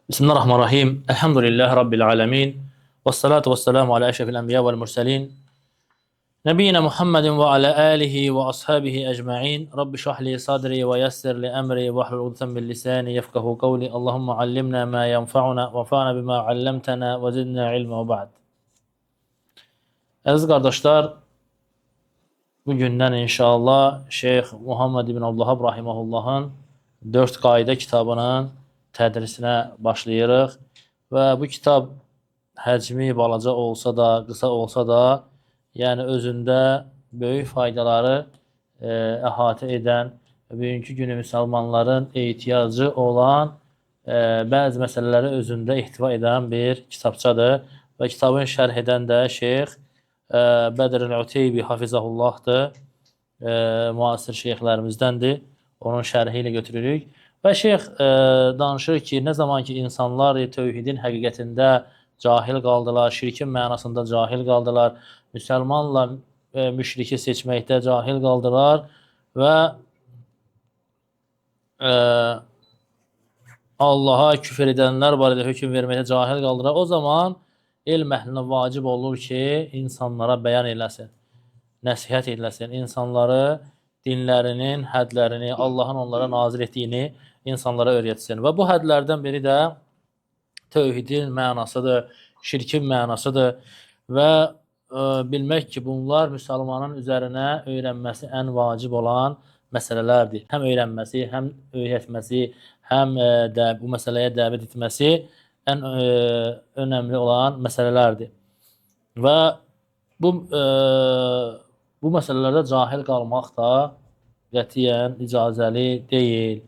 Bismillahirrahmanirrahim. Elhamdülillahi Rabbil alemin. Və salatu və selamu alə əşrəfil ənbiya vəl mürsəlin. Nəbiyyina Muhammedin və alə alihi və ashabihi əcma'in. Rabbi şahli sadri və yassir li əmri və ahlul uqdatan min lisani yefqahu qavli. Allahumma allimna ma yanfa'una və fa'na bima allamtana və zidna ilmə və ba'd. Əziz qardaşlar, bugündən inşallah Şeyx Muhammed ibn Abdülvahhab rahimehullahın 4 qayda kitabının tədrisinə başlayırıq və bu kitab həcmi balaca olsa da, qısa olsa da, yəni özündə böyük faydaları əhatə edən və bugünkü günü müsəlmanların ehtiyacı olan bəzi məsələləri özündə ehtiva edən bir kitabçadır və kitabın şərh edən də Şeyx Bədr-ül-Uteybi hafizahullahdır, müasir şeyxlərimizdəndir, onun şərhi ilə götürürük. Və şeyx danışır ki, nə zaman ki insanlar tövhidin həqiqətində cahil qaldılar, şirkin mənasında cahil qaldılar, müsəlmanla müşriki seçməkdə cahil qaldılar və Allaha küfr edənlər barədə hökm verməkdə cahil qaldılar. O zaman elm əhlinə vacib olur ki, insanlara bəyan eləsin, nəsihət eləsin, insanları dinlərinin, hədlərini, Allahın onlara nazil etdiyini insanlara öyrətsin. Və bu hədlərdən biri də tövhidin mənasıdır, şirkin mənasıdır və bilmək ki, bunlar müsəlmanın üzərinə öyrənməsi ən vacib olan məsələlərdir. Həm öyrənməsi, həm öyrətməsi, həm də bu məsələyə dəvət etməsi ən önəmli olan məsələlərdir. Və bu məsələlərdə cahil qalmaq da qətiyyən icazəli deyil.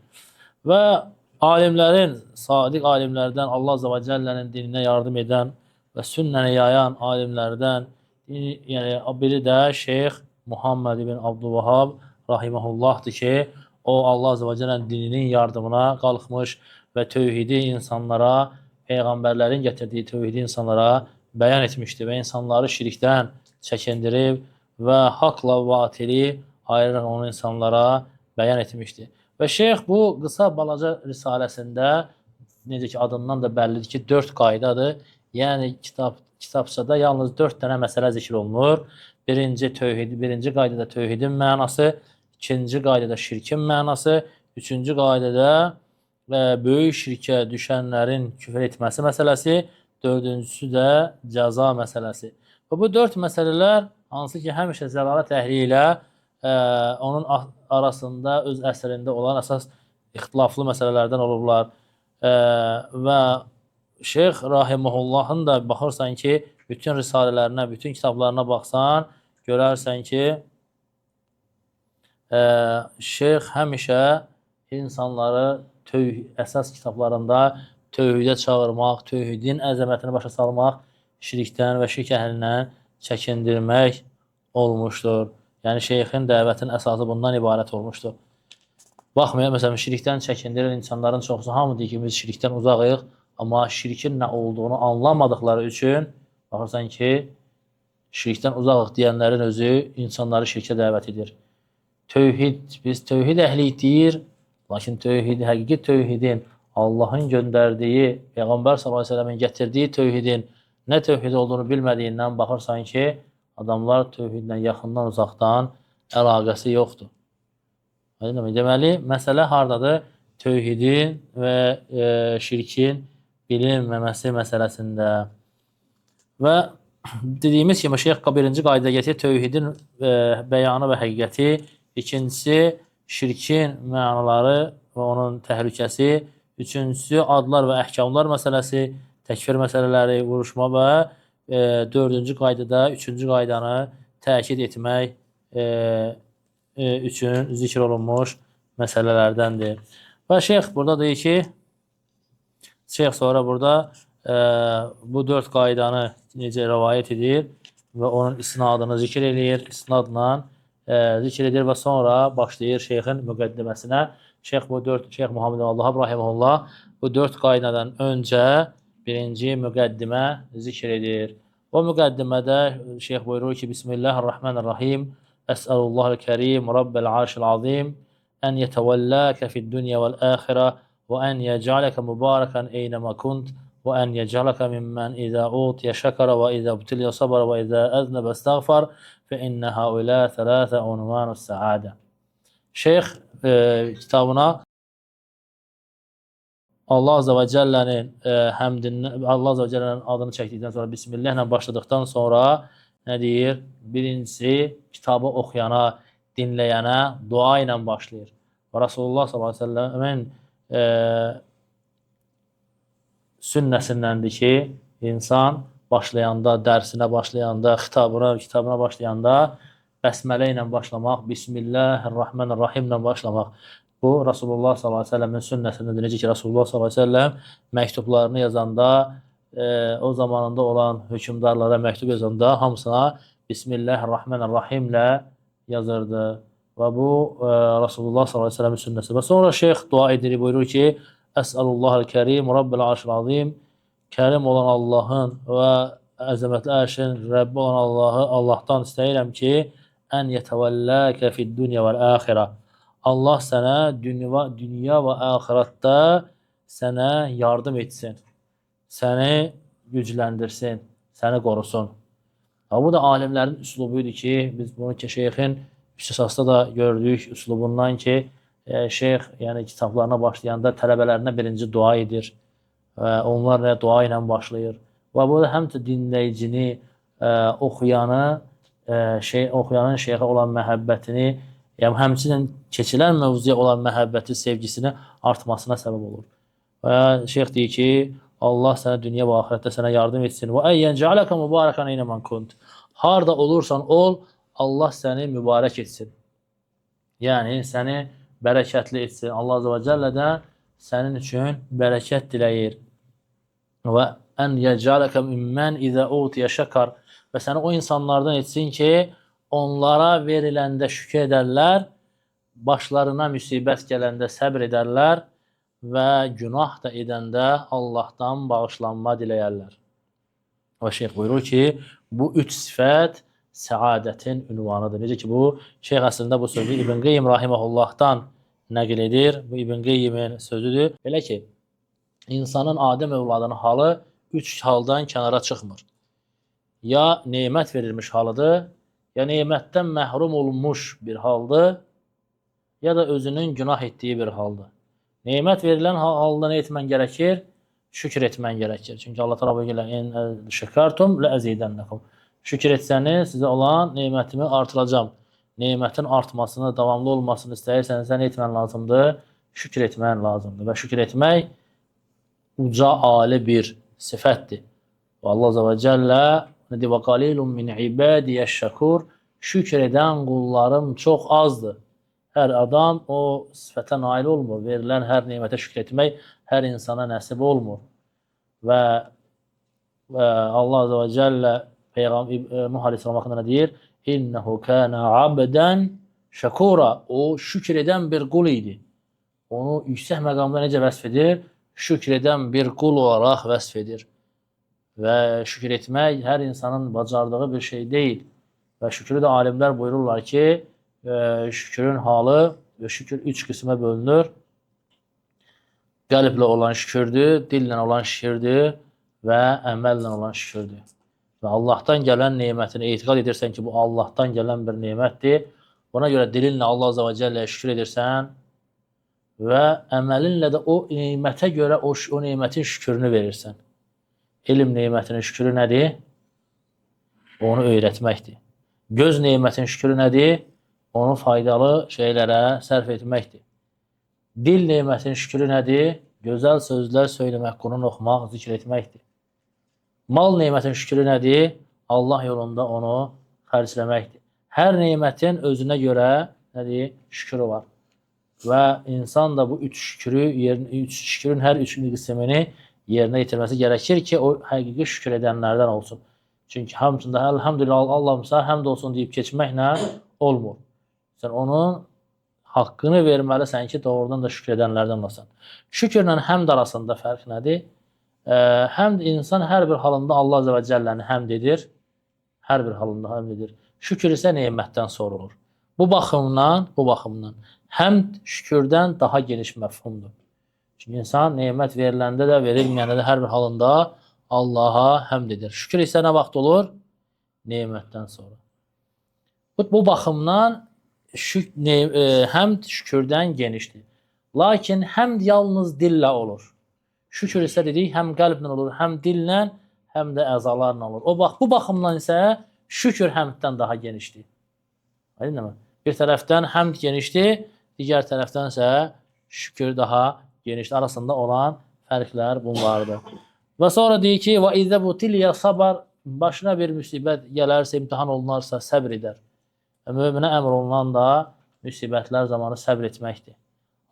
Və alimlərin, sadiq alimlərdən, Allah Azze və Cəllənin dininə yardım edən və sünnəni yayan alimlərdən biri də Şeyx Muhammed ibn Abdülvahhab rahimehullahdır ki, o Allah Azze və Cəllənin dininin yardımına qalxmış və tövhidi insanlara, peyğəmbərlərin gətirdiyi tövhidi insanlara bəyan etmişdir və insanları şirkdən çəkindirib və haqla batili ayırır onu insanlara bəyan etmişdir. Və şeyx bu qısa balaca risaləsində, necə ki adından da bəllidir ki, 4 qaydadır. Yəni kitabçada yalnız 4 dənə məsələ zikr olunur. Birinci qaydada tövhidin mənası, ikinci qaydada şirkin mənası, üçüncü qaydada böyük şirkə düşənlərin küfr etməsi məsələsi, dördüncüsü də cəza məsələsi. Və bu 4 məsələlər hansı ki həmişə zəlalət əhli ilə onun arasında öz əsərində olan əsas ixtilaflı məsələlərdən olublar. Və Şeyx rahimehullahın da baxırsan ki, bütün risalələrinə, bütün kitablarına baxsan, görərsən ki, şeyx həmişə insanları əsas kitablarında tövhidə çağırmaq, tövhidin əzəmətini başa salmaq, şirkdən və şirk əhlindən çəkindirmək olmuşdur. Yəni şeyxin dəvətin əsası bundan ibarət olmuşdur. Baxmayaq, məsələn, şirkdən çəkindirən insanların çoxusu hamı deyir ki, biz şirkdən uzaqıq, amma şirkin nə olduğunu anlamadıqları üçün baxırsan ki, şirkdən uzaqıq deyənlərin özü insanları şirkə dəvət edir. Biz tövhid əhliyik deyir, lakin həqiqi tövhidin, Allahın göndərdiyi, Peyğəmbər s.ə.v-in gətirdiyi tövhidin nə tövhid olduğunu bilmədiyindən baxırsan ki, adamlar tövhidlə yaxından, uzaqdan əlaqəsi yoxdur. Deməli, məsələ haradadır? Tövhidin və şirkin bilinməməsi məsələsində. Və dediyimiz kimi, şeyx birinci qayda gətirir tövhidin bəyanı və həqiqəti, ikincisi şirkin mənaları və onun təhlükəsi, üçüncüsü adlar və əhkamlar məsələsi, təkfir məsələləri, vuruşma və dördüncü qaydada üçüncü qaydanı təkid etmək üçün zikr olunmuş məsələlərdəndir. Və şeyx burada deyir ki, şeyx sonra burada bu 4 qaydanı necə rəvayət edir və onun isnadını zikr edir, isnadla zikr edir və sonra başlayır şeyxin müqəddiməsinə. Şeyx Muhammed Abdülvahhab rahimehullah bu 4 qaydadan öncə birinci müqəddimə zikr edir. O müqəddimədə şeyx buyurur ki, Bismillahirrahmanirrahim, Əsəlullahul kərim, Rabbəl arşil azim, ən yetəvəlləkə fid-dünya vəl-əxirə وأن يجعلك مباركا أينما كنت وأن يجعلك ممن إذا أوتي شكر وإذا ابتلي صبر وإذا أذنب استغفر فإن هؤلاء ثلاثة عنوان السعادة. Şeyx kitabına Allah Azze ve Celle'nin Allah Azze ve Celle'nin adını çəkdikdən sonra Bismillah ilə başladıktan sonra nə deyir? Birincisi kitabı oxuyana, dinləyənə dua ilə başlayır. Və Rasulullah sallallahu aleyhi ve sellemin sünnəsindəndir ki, insan başlayanda, dərsinə başlayanda, kitabına başlayanda bəsmələ ilə başlamaq, Bismillahirrahmanirrahim ilə başlamaq. Bu, Rasulullah s.a.v-in sünnəsindədir. Necə ki, Rasulullah s.a.v məktublarını yazanda, o zamanında olan hökümdarlara məktub yazanda hamısına Bismillahirrahmanirrahim ilə yazırdı. Və bu, Rasulullah s.a.v-in sünnəsi. Və sonra şeyx dua edir, buyurur ki, Əsəlullahəl-Kərim, Rabbil-Arşil-Azim, Kərim olan Allahın və əzəmətli ərşin Rəbbi olan Allahdan istəyirəm ki, ən yətəvəlləkə fid-dünya vəl-əxirə. Allah sənə dünya və əxirətdə sənə yardım etsin, səni gücləndirsin, səni qorusun. Bu da alimlərin üslubuydu ki, biz bunu ki, şeyxin üstəsasda da gördük üslubundan ki, şeyx yəni kitablarına başlayanda tələbələrinə birinci dua edir və onlar dua ilə başlayır. Və bu da həm də dinləyicini, oxuyanın şeyxə olan məhəbbətini, yəni həmçinin keçilən mövzuya olan məhəbbəti, sevgisini artmasına səbəb olur. Və şeyx deyir ki, Allah sənə dünya və axirətdə sənə yardım etsin. Və əyyən cəaləkə mübarəkən eynəmən kunt. Harada olursan ol, Allah səni mübarək etsin. Yəni, səni bərəkətli etsin. Allah Azə və Cəllədən sənin üçün bərəkət diləyir. Və ən yəcələkə mümmən izə utiyə şəkar. Və səni o insanlardan etsin ki, onlara veriləndə şükür edərlər, başlarına müsibət gələndə səbr edərlər və günah da edəndə Allahdan bağışlanma diləyərlər. Və şeyx buyurur ki, bu üç sifət səadətin ünvanıdır. Necə ki, bu şeyx əslində bu sözü İbn Qeyyim Rahiməhullahdan nəql edir. Bu İbn Qeyyimin sözüdür. Belə ki, insanın Adəm övladının halı üç haldan kənara çıxmır. Ya nemət verilmiş halıdır, ya nemətdən məhrum olunmuş bir haldır, ya da özünün günah etdiyi bir haldır. Nemət verilən halda nə etmən gərəkir? Şükür etmən gərəkir. Çünki Allah təala buyurur: "En şəkartum la'zidənnakum." Şükür etsəniz, sizə olan nemətimi artıracağam. Nemətin artmasını, davamlı olmasını istəyirsənizsə nə etmən lazımdır? Şükür etmən lazımdır. Və şükür etmək uca, ali bir sifətdir. Və Allah Azə və Cəllə nədir? Və qalilun min ibadiyyəş-şəkur. Şükür edən qullarım çox azdır. Hər adam o sifətə nail olmur. Verilən hər nemətə şükür etmək hər insana nəsib olmur. Və Allah Azə və Cəllə Nuh Aleyhisselam haqqında nə deyir? İnnehu kana abdən şəkura. O şükür edən bir qul idi. Onu yüksək məqamda necə vəsf edir? Şükür edən bir qul olaraq vəsf edir. Və şükür etmək hər insanın bacardığı bir şey deyil. Və şükrü də alimlər buyururlar ki, şükrün halı və şükür üç qismə bölünür. Qəlblə olan şükürdür, dillə olan şükürdür və əməllə olan şükürdür. Və Allahdan gələn nemətini etiqad edirsən ki, bu Allahdan gələn bir nemətdir. Buna görə dilinlə Allah Azə və Cəlləyə şükür edirsən və əməlinlə də o nemətə görə o nemətin şükrünü verirsən. Elm nemətinin şükrü nədir? Onu öyrətməkdir. Göz nemətinin şükrü nədir? Onu faydalı şeylərə sərf etməkdir. Dil nemətinin şükrü nədir? Gözəl sözlər söyləmək, Qur'an oxumaq, zikr etməkdir. Mal nemətinin şükrü nədir? Allah yolunda onu xərcləməkdir. Hər nemətin özünə görə nədir? Şükrü var. Və insan da bu üç şükrün hər üç qismini yerinə yetirməsi gərəkir ki, o həqiqi şükür edənlərdən olsun. Çünki hamısında elhamdülillah Allahımıza həmd olsun deyib keçməklə olmur. Sən onun haqqını verməlisən ki, doğrudan da şükür edənlərdən olsan. Şükürlə həmd arasında fərq nədir? Həmd insan hər bir halında Allah Azə və Cəlləni həmd edir. Hər bir halında həmd edir. Şükür isə nemətdən sorulur. Bu baxımdan həmd şükürdən daha geniş məfhumdur. Çünki insan nemət veriləndə də, verilməyəndə də hər bir halında Allaha həmd edir. Şükür isə nə vaxt olur? Nemətdən sonra. Bu baxımdan həmd şükürdən genişdir. Lakin həmd yalnız dillə olur. Şükür isə dedik, həm qəlblə olur, həm dillə, həm də əzalarla olur. Bu baxımdan isə şükür həmddən daha genişdir. Bir tərəfdən həmd genişdir, digər tərəfdən isə şükür daha genişdir. Arasında olan fərqlər bunlardır. Və sonra deyir ki, və izə butiliyə sabar, başına bir müsibət gələrsə, imtihan olunarsa səbr edər. Möminə əmr olunan da müsibətlər zamanı səbr etməkdir.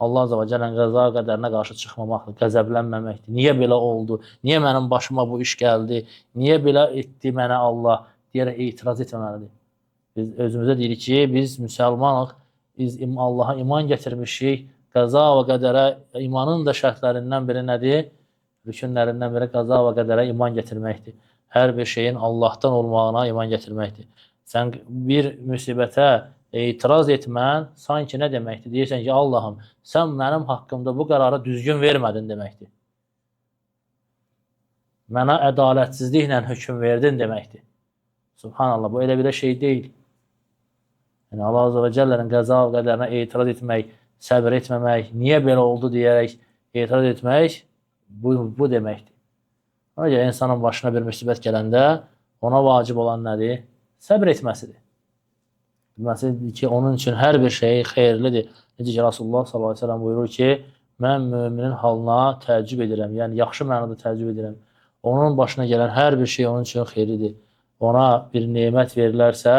Allah Azza və Cəllənin qəza qədərinə qarşı çıxmamaqdır, qəzəblənməməkdir. Niyə belə oldu? Niyə mənim başıma bu iş gəldi? Niyə belə etdi mənə Allah? Deyərək etiraz etməməlidir. Biz özümüzə deyirik ki, biz müsəlmanıq, biz Allaha iman gətirmişik. Qəza və qədərə imanın da şərtlərindən biri nədir? Rükünlərindən biri qəza və qədərə iman gətirməkdir. Hər bir şeyin Allahdan olmağına iman gətirməkdir. Sən bir müsibətə etiraz etmən sanki nə deməkdir? Deyirsən ki, Allahım, sən mənim haqqımda bu qərarı düzgün vermədin deməkdir. Mənə ədalətsizliklə hökm verdin deməkdir. Subhanallah, bu elə bir şey deyil. Yəni, Allah Azza və Cəllənin qəza və qədərinə etiraz etmək, səbir etməmək, niyə belə oldu deyərək etiraz etmək, bu deməkdir. Ona görə insanın başına bir müsibət gələndə ona vacib olan nədir? Səbr etməsidir. Bilməsidir ki, onun üçün hər bir şey xeyirlidir. Necə ki, Rasulullah s.a.v. buyurur ki, mən müminin halına təəccüb edirəm. Yəni, yaxşı mənada təəccüb edirəm. Onun başına gələn hər bir şey onun üçün xeyirlidir. Ona bir nemət verilərsə,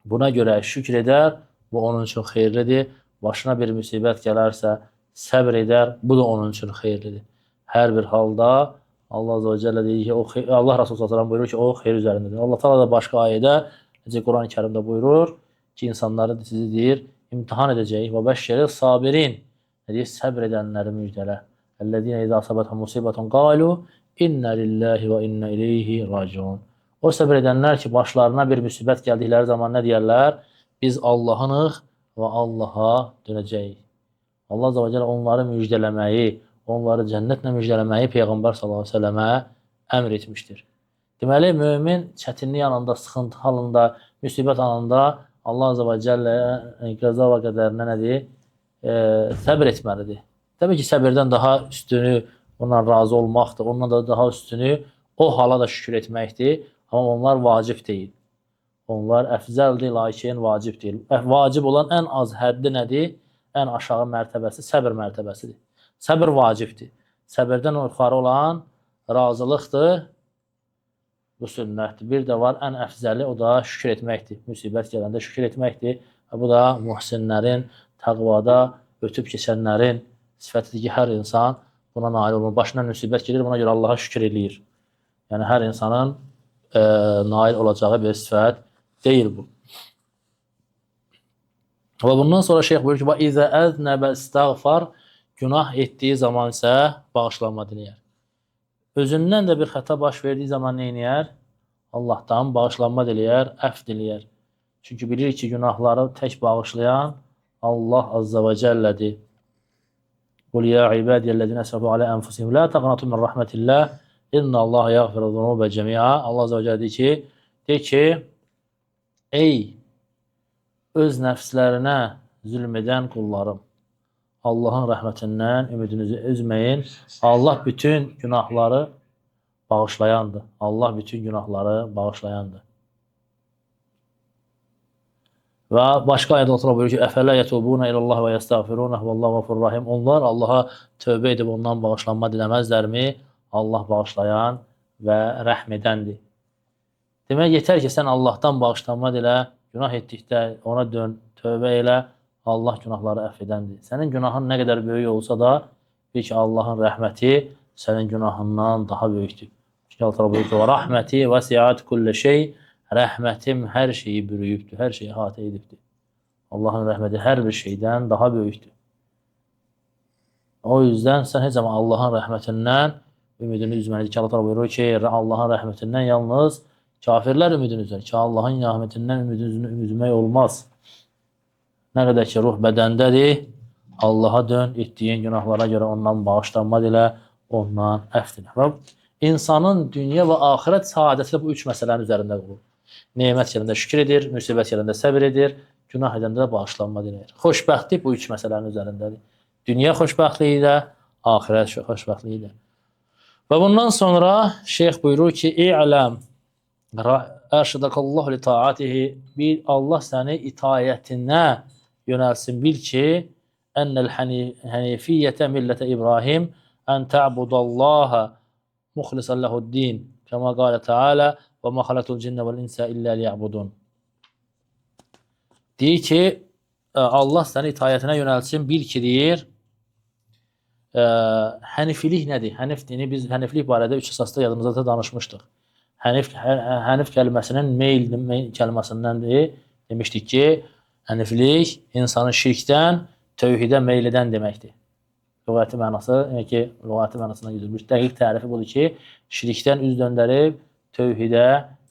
buna görə şükür edər, bu onun üçün xeyirlidir. Başına bir müsibət gələrsə, səbr edər, bu da onun üçün xeyirlidir. Hər bir halda Allah Azza və Cəllə deyir ki, Allah Rasulullah s.a.v. buyurur ki, o xeyir üzərindədir. Allah Teala da başqa ayədə, necə Quran-ı Kərimdə buyurur ki, insanları sizi deyir, imtihan edəcək. Və bəşşəri sabirin, deyir, səbr edənləri müjdələ. Əllədinə izə asabətən musibətən qalu, innə lillahi və innə ileyhi raciun. O səbr edənlər ki, başlarına bir müsibət gəldikləri zaman nə deyərlər? Biz Allahınıq və Allaha dönəcəyik. Allah Azza və Cəllə onları müjdələməyi, onları cənnətlə müjdələməyi Peyğəmbər s.ə.və əmr etmişdir. Deməli, mömin çətinlik anında, sıxıntı halında, müsibət anında Allah Azza və Cəllə qəza və qədərinə nədir? Səbr etməlidir. Təbii ki, səbirdən daha üstünü, ondan razı olmaqdır, ondan da daha üstünü o hala da şükür etməkdir. Amma onlar vacib deyil. Onlar əfzəldir, lakin vacib deyil. Vacib olan ən az həddi nədir? Ən aşağı mərtəbəsi səbr mərtəbəsidir. Səbr vacibdir. Səbirdən yuxarı olan razılıqdır. Bu sünnətdir. Bir də var, ən əfzəli, o da şükür etməkdir. Müsibət gələndə şükür etməkdir. Bu da muhsinlərin, təqvada ötüb keçənlərin sifətidir ki, hər insan buna nail olunur. Başına müsibət gelir, buna görə Allaha şükür eləyir. Yəni, hər insanın nail olacağı bir sifət deyil bu. Və bundan sonra şeyx buyurur ki, وَإِذَا أَذْنَبَ اسْتَغْفَرْ Günah etdiyi zaman isə bağışlanma diləyər. Özündən də bir xəta baş verdiyi zaman nə edir? Allahdan bağışlanma diləyər, əfv diləyər. Çünki bilir ki, günahları tək bağışlayan Allah Azza və Cəllədir. قُلْ يَا عِبَادِيَ الَّذِينَ أَسْرَفُوا عَلَى أَنفُسِهِمْ لَا تَقْنَطُوا مِنْ رَحْمَةِ اللَّهِ إِنَّ اللَّهَ يَغْفِرُ الذُّنُوبَ جَمِيعًا Allah Azza və Cəllə deyir ki, ey öz nəfslərinə zülm edən qullarım, Allahın rəhmətindən ümidinizi üzməyin. Allah bütün günahları bağışlayandır. Allah bütün günahları bağışlayandır. Və başqa ayədə Allah buyurur ki, əfələ yətubuna ilallah və yəstəğfirunəh və Allah vəfur rahim. Onlar Allaha tövbə edib ondan bağışlanma diləməzlərmi? Allah bağışlayan və rəhm edəndir. Demək, yetər ki, sən Allahdan bağışlanma dilə, günah etdikdə ona dön, tövbə elə, Allah günahları əfv edəndir. Sənin günahın nə qədər böyük olsa da, bil ki, Allahın rəhməti sənin günahından daha böyükdür. Çünki Allah buyurur ki, rəhməti vəsiat kulli şey, rəhmətim hər şeyi bürüyübdür, hər şeyi əhatə edibdir. Allahın rəhməti hər bir şeydən daha böyükdür. O yüzden sən heç zaman Allahın rəhmətindən ümidini üzməlidir ki, Allah buyurur ki, Allahın rəhmətindən yalnız kafirlər ümidini üzər ki, Allahın rəhmətindən ümidini üzmək olmaz. Nə qədər ki, ruh bədəndədir, Allah'a dön, etdiyin günahlara görə ondan bağışlanma dilə, ondan əfv dilə. Və insanın dünya və axirət saadəti bu üç məsələnin üzərində qurulur. Nemət yerində şükür edir, müsibət yerində səbir edir, günah edəndə də bağışlanma dilir. Xoşbəxtlik bu üç məsələnin üzərindədir. Dünya xoşbəxtliyi də, axirət xoşbəxtliyi də. Və bundan sonra şeyx buyurur ki, İ'ləm ərşadakallahu li taatihi, bil Allah səni itayətinə yönəlsin, bil ki, ennel hanifiyyətə millətə İbrahim ən tə'budallaha muxlisən lehu'd-din kəma qalə Teala və mə xalaqtul cinnə vəl insə illə liya'budun. Deyir ki, Allah səni itayətinə yönəlsin, bil ki, deyir, hənifilik nədir? Hənif dini, biz həniflik barədə 3 əsasda yadımızda da danışmışdıq. Hənif kəlməsinin meyl kəlməsindəndir. Demişdik ki, həniflik insanı şirkdən tövhidə meyl edən deməkdir. Lüğəti mənası, yəni ki, lüğəti mənasından güdülmüş. Dəqiq tərifi budur ki, şirkdən üz döndərib tövhidə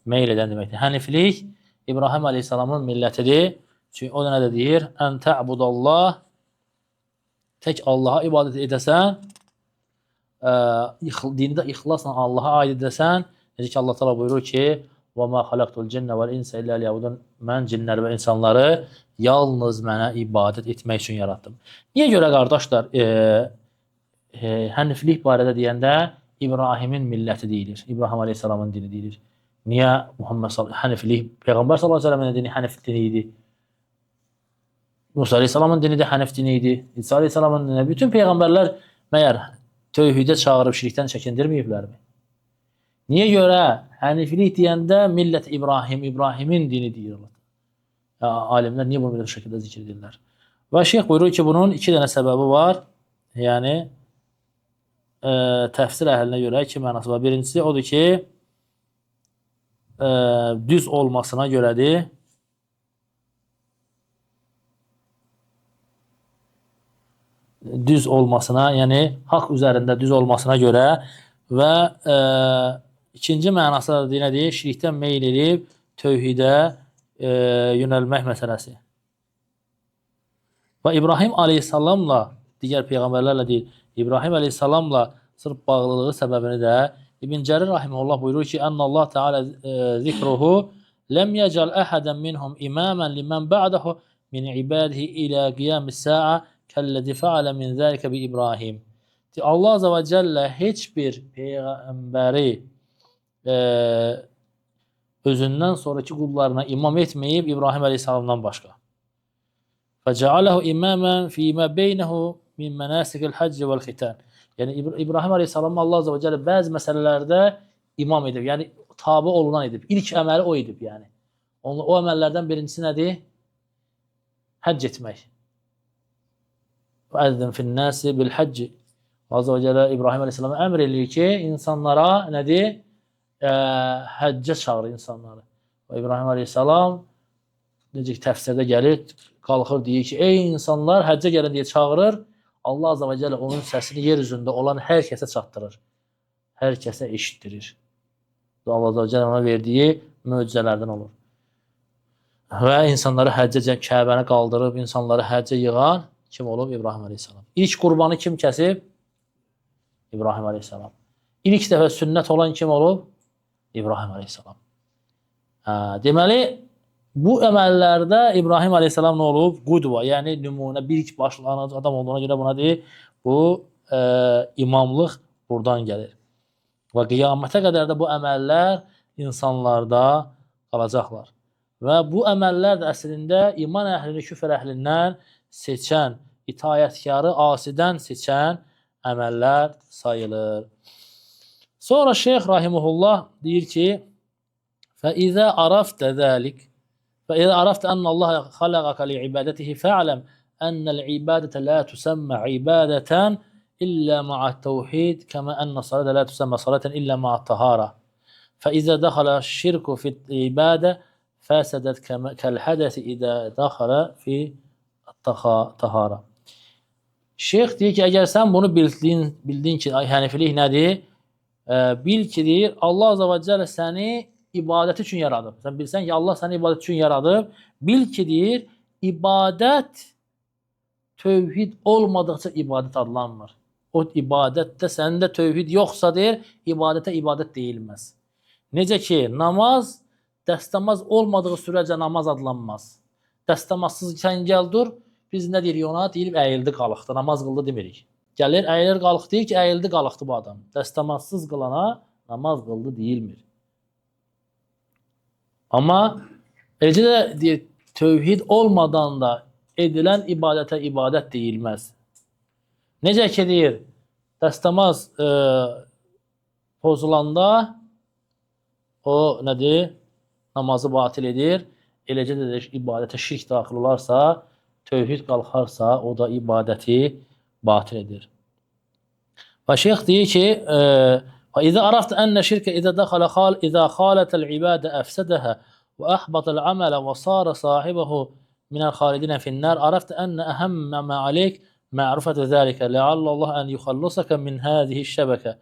meyl edən deməkdir. Həniflik İbrahim Aleyhisselamın millətidir. Çünki o da nə deyir? Ən tə'budallah, tək Allaha ibadət edəsən, dində ixlasla Allaha aid edəsən, necə ki, Allah təala buyurur ki, وَمَا خَلَقْتُ الْجِنَّ وَالْاِنْسَ إِلَّا لِيَعْبُدُونَ Mən cinləri və insanları yalnız mənə ibadət etmək üçün yaratdım. Niyə görə, qardaşlar, həniflik barədə deyəndə İbrahimin milləti deyilir, İbrahim Aleyhisselamın dini deyilir. Niyə həniflik, Peyğəmbər sallallahu aleyhi ve sellem'in dini hənif dini idi? Musa Aleyhisselamın dini də hənif dini idi. İsa Aleyhisselamın dini. Bütün peyğəmbərlər məyər tövhidə çağırıb şirkdən çəkindirməyiblərmi? Niyə görə həniflik deyəndə millət İbrahim, İbrahimin dini deyirlər? Alimlər niyə bunu belə şəkildə zikr edirlər? Və şeyx buyurur ki, bunun 2 dənə səbəbi var. Yəni, təfsir əhlinə görə 2 mənası var. Birincisi odur ki, düz olmasına görədir. Düz olmasına, yəni haqq üzərində düz olmasına görə və ikinci mənası da nədir? Şirkdən meyl edib tövhidə yönəlmək məsələsi. Və İbrahim Aleyhisselamla, digər peyğəmbərlərlə deyil, İbrahim Aleyhisselamla sırf bağlılığı səbəbini də İbn Cərir Rahiməhullah buyurur ki, Ənəllah Teala zikruhu ləm yəcəl əhədən minhum imamən limən ba'dahu min ibadihi ilə qiyamis sa'a kəlləzi fəalə min zəlikə bi İbrahim. Allah Azə və Cəllə heç bir peyğəmbəri özündən sonraki qullarına imam etməyib İbrahim Aleyhisselamdan başqa. Fəcəaləhu imamən fīmə beynəhu min mənasikil həcci vəl-xitan. Yəni İbrahim Aleyhisselam Allah Azə və Cəllə bəzi məsələlərdə imam edib, yəni tabi olunan edib. İlk əməli o edib, yəni. O əməllərdən birincisi nədir? Həcc etmək. وَأَذِّنْ فِي النَّاسِ بِالْحَجِّ Azə və Cəllə İbrahim Aleyhisselam əmr edir ki, insanlara nədir? Həccə çağırır insanları. Və İbrahim Aleyhisselam necə ki, təfsirdə gəlir, qalxır, deyir ki, ey insanlar, həccə gəlin deyə çağırır. Allah Azə və Cəllə onun səsini yer üzündə olan hər kəsə çatdırır. Hər kəsə eşitdirir. Allah Azə və Cəllə ona verdiyi möcüzələrdən olur. Və insanları həccə, Kəbəni qaldırıb, insanları həccə yığan kim olub? İbrahim Aleyhisselam. İlk qurbanı kim kəsib? İbrahim Aleyhisselam. İlk dəfə sünnət olan kim olub? İbrahim Aleyhisselam. Deməli, bu əməllərdə İbrahim Aleyhisselam nə olub? Qudva, yəni nümunə, bir başlanıcı adam olduğuna görə buna deyir, bu imamlıq buradan gəlir. Və qiyamətə qədər də bu əməllər insanlarda qalacaqlar. Və bu əməllər də əslində iman əhlini küfr əhlindən seçən, itayətkarı asidən seçən əməllər sayılır. Sonra Şeyx Rahiməhullah deyir ki, فَإِذَا عَرَفْتَ ذَلِكَ فَإِذَا عَرَفْتَ أَنَّ اللَّهَ خَلَقَكَ لِعِبَادَتِهِ فَاعْلَمْ أَنَّ الْعِبَادَةَ لَا تُسَمَّى عِبَادَةً إِلَّا مَعَ التَّوْحِيدِ كَمَا أَنَّ الصَّلَاةَ لَا تُسَمَّى صَلَاةً إِلَّا مَعَ الطَّهَارَةِ فَإِذَا دَخَلَ الشِّرْكُ فِي الْعِبَادَةِ فَسَدَتْ كَالْحَدَثِ إِذَا دَخَلَ فِي الطَّهَارَةِ. Şeyx deyir ki, əgər sən bunu bildin ki, hənifilik nədir? Bil ki, deyir, Allah Azə və Cəllə səni ibadət üçün yaradıb. Sən bilsən ki, Allah səni ibadət üçün yaradıb. Bil ki, deyir, ibadət tövhid olmadıqca ibadət adlanmır. O ibadətdə səndə tövhid yoxsa deyir, ibadətə ibadət deyilməz. Necə ki, namaz, dəstəmaz olmadığı sürəcə namaz adlanmaz. Dəstəmazsız sən gəl dur, biz nə deyirik ona? Deyilib əyildi qalıqdı, namaz qıldı demirik. Gəlir, əyilir qalıq deyir ki, əyildi qalıqdı bu adam. Dəstəmazsız qılana namaz qıldı deyilmir. Amma eləcə də deyir, tövhid olmadan da edilən ibadətə ibadət deyilməz. Necə ki deyir, dəstəmaz pozulanda o nədir? Namazı batil edir. Eləcə də ibadətə şirk daxil olarsa, tövhid qalxarsa, o da ibadəti batil edir. Və şeyx deyir ki, İzə arafta ənə şirkə izə dəxalə izə xalətəl ibadə əfsədəhə və əhbatəl əmələ və sarə sahibəhu minəl xalidinə finnər, arafta ənə əhəmmə mə aleyk ma'rifətə zəlikə ləallallah ən yuxallusəkə min həzihi şəbəkə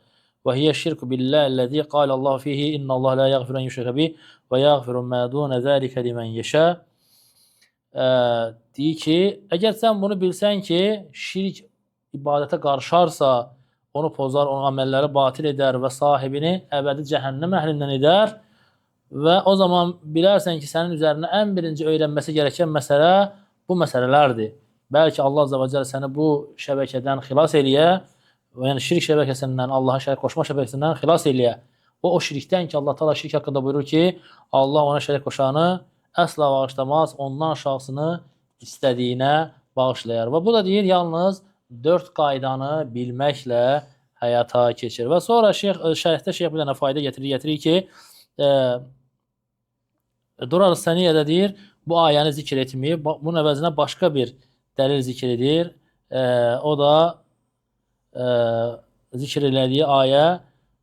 və hiyə şirku billəh əlləzi qalə Allah fihi innəllah la yəğfirən yüşrəkə bih və yəğfirun mə dunə zəlikə limən yeşə. Deyir ki, əgər sən bunu bilsən ki, şirk ibadətə qarşarsa, onu pozar, onun əməlləri batil edər və sahibini əbədi cəhənnəm əhlindən edər və o zaman bilərsən ki, sənin üzərinə ən birinci öyrənməsi gerəkən məsələ bu məsələlərdir. Bəlkə Allah Azza və Cəllə səni bu şəbəkədən xilas eləyə, yəni şirk şəbəkəsindən, Allah'a şərik qoşma şəbəkəsindən xilas eləyə. O şirkdən ki, Allah Teala şirk haqqında buyurur ki, Allah ona şərik qoşanı əsla bağışlamaz, ondan aşağısını istədiyinə bağışlayar. Və bu da deyir, yalnız 4 qaydanı bilməklə həyata keçir. Və sonra şərhdə şeyx bir dənə fayda getirir ki, Durar Səniyyədə deyir, bu ayəni zikr etməyib, bunun əvəzinə başqa bir dəlil zikr edir. O da zikr elədiyi ayə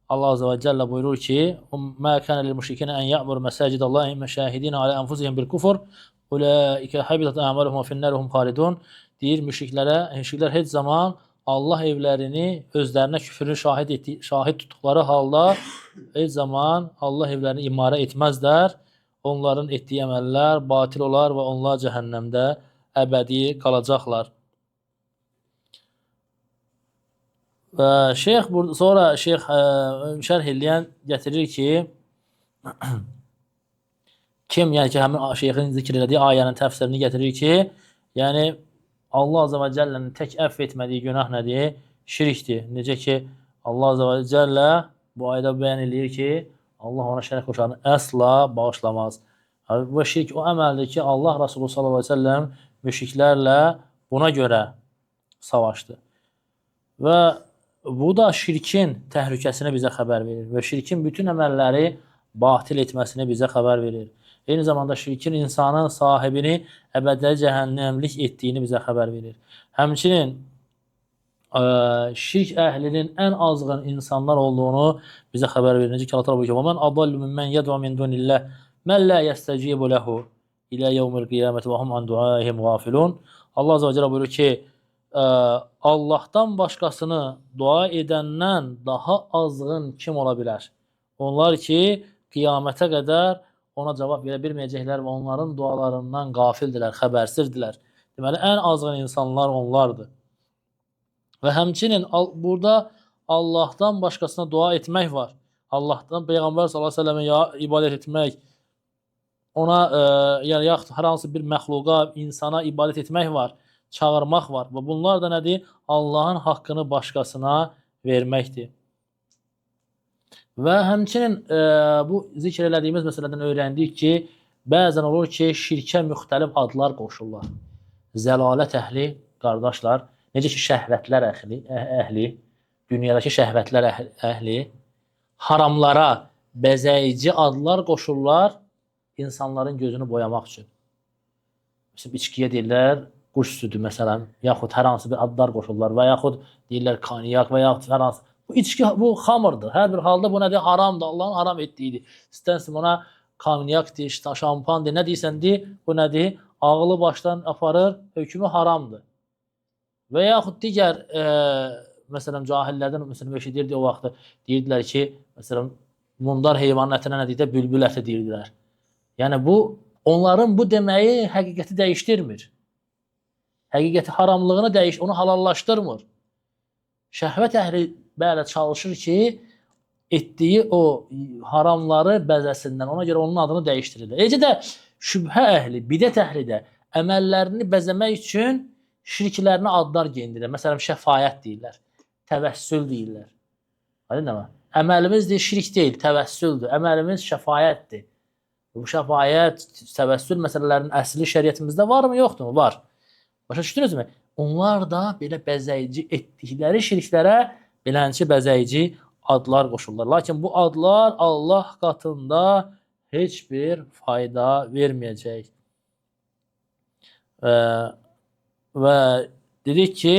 Allah Azze və Cəllə buyurur ki, Mə kənə lil-müşrikinə ən ya'mur məsəcidallahi məşəhidinə alə ənfusihim bil-kufur Uləikə həbitat əmaluhum və finnərihum xalidun. Deyir, müşriklər heç zaman Allah evlərini özlərinə küfrünü şahid tutduqları halda heç zaman Allah evlərini imarə etməzlər. Onların etdiyi əməllər batil olar və onlar cəhənnəmdə əbədi qalacaqlar. Və şeyx sonra şeyx şərh eləyən gətirir ki, kim, yəni ki, həmin şeyxin zikr elədiyi ayənin təfsirini gətirir ki, yəni Allah Azze və Cəllənin tək əff etmədiyi günah nədir? Şirkdir. Necə ki, Allah Azze və Cəllə bu ayədə bəyan edir ki, Allah ona şərik qoşanı əsla bağışlamaz. Bu şirk o əməldir ki, Allah Resulü sallallahu aleyhi ve sellem müşriklərlə buna görə savaşdı. Və bu da şirkin təhlükəsini bizə xəbər verir və şirkin bütün əməlləri batil etməsini bizə xəbər verir. Eyni zamanda şirkin insanın sahibini əbədi cəhənnəmlik etdiyini bizə xəbər verir. Həmçinin şirk əhlinin ən azğın insanlar olduğunu bizə xəbər verir. Necə ki, Allah təala buyurur ki, "Və men adallu mimmen yed'u min dunillah men la yestecibu lehu ila yevmil qiyameti və hum an duaihim gafilun." Allah Azze və Cəllə buyurur ki, Allahdan başqasını dua edəndən daha azğın kim ola bilər? Onlar ki, qiyamətə qədər ona cavab verə bilməyəcəklər və onların dualarından qafildilər, xəbərsizdirlər. Deməli, ən azğın insanlar onlardır. Və həmçinin burada Allahdan başqasına dua etmək var. Allahdan Peyğəmbər sallallahu əleyhi və səlləmə ibadət etmək, ona yəni yaxud hər hansı bir məxluqa, insana ibadət etmək var, çağırmaq var. Və bunlar da nədir? Allahın haqqını başqasına verməkdir. Və həmçinin bu zikr elədiyimiz məsələdən öyrəndik ki, bəzən olur ki, şirkə müxtəlif adlar qoşurlar. Zəlalət əhli, qardaşlar, necə ki, şəhvətlər əhli, dünyadakı şəhvətlər əhli, haramlara bəzəyici adlar qoşurlar insanların gözünü boyamaq üçün. Məsələn, içkiyə deyirlər, quş südü məsələn, yaxud hər hansı bir adlar qoşurlar və yaxud deyirlər konyak və yaxud hər hansı. Bu içki, bu xamırdır. Hər bir halda bu nədir? Haramdır. Allahın haram etdiyidir. İstənsin ona konyakdir, şampandır, nə deyirsən deyir, bu nədir? Ağlı başdan aparır, hökmü haramdır. Və yaxud digər, məsələn, cahillərdən məsələn, eşidirdi o vaxtı, deyirdilər ki, məsələn, mundar heyvanın ətinə nə deyirdə, bülbül əti deyirdilər. Yəni bu, onların bu deməyi həqiqəti dəyişdirmir. Həqiqəti haramlığını onu halallaşdırmır. Şəhvət əhli belə çalışır ki, etdiyi o haramları bəzəsindən, ona görə onun adını dəyişdirirlər. Eləcə də şübhə əhli, bidət əhli də əməllərini bəzəmək üçün şirklərinə adlar geyindirir. Məsələn, şəfayət deyirlər, təvəssül deyirlər. Aydın mı? Əməlimiz şirk deyil, təvəssüldür. Əməlimiz şəfayətdir. Bu şəfayət, təvəssül məsələlərinin əsli şəriətimizdə varmı, yoxdurmu? Var. Başa düşdünüzmü? Onlar da belə bəzəyici etdikləri şirklərə beləncə bəzəyici adlar qoşurlar. Lakin bu adlar Allah qatında heç bir fayda verməyəcək. Və dedik ki,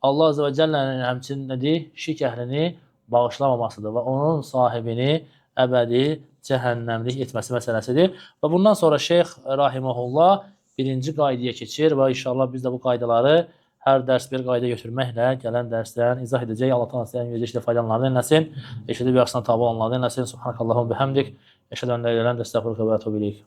Allah Azze və Cəllənin həmçinin nədir? Şirk əhlini bağışlamamasıdır və onun sahibini əbədi cəhənnəmlik etməsi məsələsidir. Və bundan sonra Şeyx Rahiməhullah birinci qaydaya keçir və inşallah biz də bu qaydaları hər dərs bir qayda götürməklə gələn dərsdən izah edəcək. Allah təala sizin yüzəşdə faydalananlardan eləsin. Eşidib yaxşısına tabe olanlardan eləsin. Subhanakallahumma bihamdik. Eşhedü en la ilahe illa ente estağfiruke ve etûbü ileyk.